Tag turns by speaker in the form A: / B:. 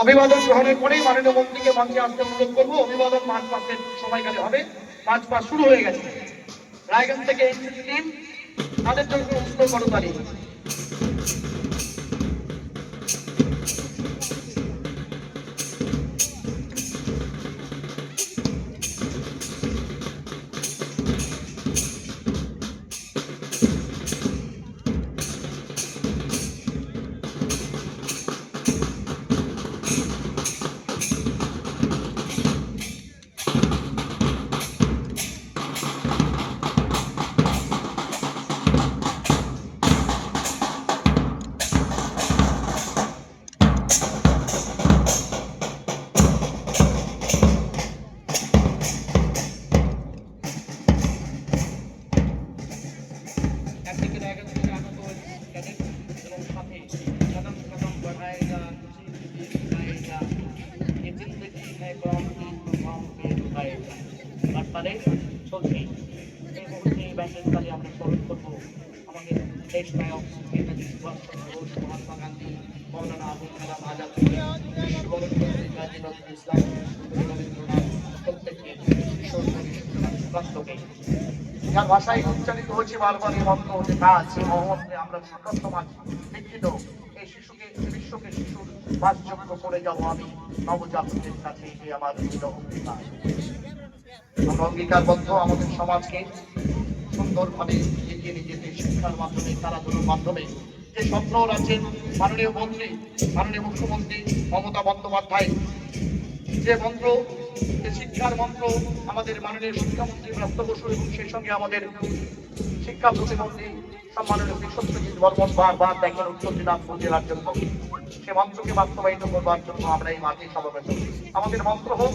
A: অভিবাদন গ্রহণের পরেই মাননীয় মন্ত্রীকে মঞ্চে আসতে অনুরোধ করবো। অভিবাদন মার্চ পাসের সময়কালে হবে। মার্চ পাস শুরু হয়ে গেছে। রায়গঞ্জ থেকে এনসিসি টিম, তাদের জন্য উৎসব করতালি। চলছে এই মুহূর্তে ব্যান্ডের তালে আমরা স্মরণ করবো আমাদের দেশ নায়ক নেতাজি সুভাষচন্দ্র বোস, মহাত্মা গান্ধী, মৌলানা আবুল কালাম আজাদ, কাজী নজরুল ইসলাম, রবীন্দ্রনাথ প্রত্যেককে সুকান্তকে যার ভাষায় উচ্চারিত হয়েছে বারবার এই মন্ত্র যে কাজ সেই মহম্মদে আমরা সুন্দর সমাজ শিক্ষিত এই শিশুকে বিশ্বকে শিশুর বাসযোগ্য করে যাবো আমি নবজাতকের কাছে যে আমার অঙ্গীকার। আমরা অঙ্গীকারবদ্ধ আমাদের সমাজকে সুন্দরভাবে এগিয়ে নিয়ে যেতে শিক্ষার মাধ্যমে, খেলাধুলোর মাধ্যমে যে স্বপ্ন রাখছেন মাননীয় মন্ত্রী, মাননীয় মুখ্যমন্ত্রী মমতা বন্দ্যোপাধ্যায়, যে মন্ত্র, যে শিক্ষার মন্ত্র আমাদের মাননীয় শিক্ষামন্ত্রী ব্রাত্য বসু এবং সেই সঙ্গে আমাদের শিক্ষা প্রতিমন্ত্রী সম্মাননীয় বিশ্বজিৎ বর্মন বারবার দেখেন উত্তর দিনাজপুর জেলার জন্য, সে মন্ত্রকে বাস্তবায়িত করবার জন্য আমরা এই মাঠে সমাবেশ। আমাদের মন্ত্র হোক